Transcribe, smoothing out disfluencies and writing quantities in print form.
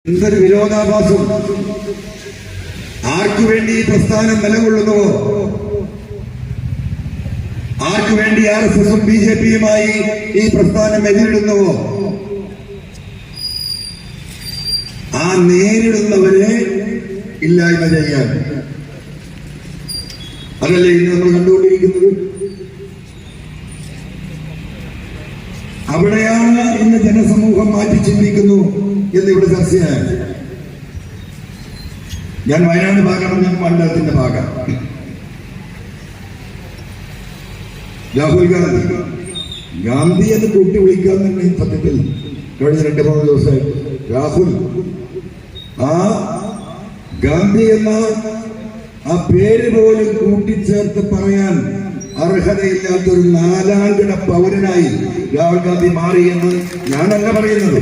എന്തൊരു വിരോധാഭാസം! ആർക്കു വേണ്ടി ഈ പ്രസ്ഥാനം നിലകൊള്ളുന്നുവോ, ആർക്കു വേണ്ടി RSSഉം BJPയുമായി ഈ പ്രസ്ഥാനം എതിരിടുന്നുവോ, ആ നേരിടുന്നവരെ ഇല്ലായ്മ ചെയ്യാൻ, അതല്ലേ ഇന്ന് നമ്മൾ കണ്ടുകൊണ്ടിരിക്കുന്നത്. അവിടെയാണ് ഇന്ന് ജനസമൂഹം മാറ്റി ചിന്തിക്കുന്നു എന്നിവിടെ ചർച്ചയാണ്. ഞാൻ വയനാട് ഭാഗമാണ്, ഞാൻ മണ്ഡലത്തിന്റെ ഭാഗം. രാഹുൽ ഗാന്ധി എന്ന് കൂട്ടി വിളിക്കാൻ തന്നെ സത്യത്തിൽ കഴിഞ്ഞ 2-3 ദിവസമായിട്ട് രാഹുൽ ആ ഗാന്ധി എന്ന ആ പേര് പോലും കൂട്ടിച്ചേർത്ത് പറയാൻ അർഹതയില്ലാത്തൊരു 4-ാം കിട പൗരനായി രാഹുൽ ഗാന്ധി മാറിയെന്ന് ഞാനല്ല പറയുന്നത്.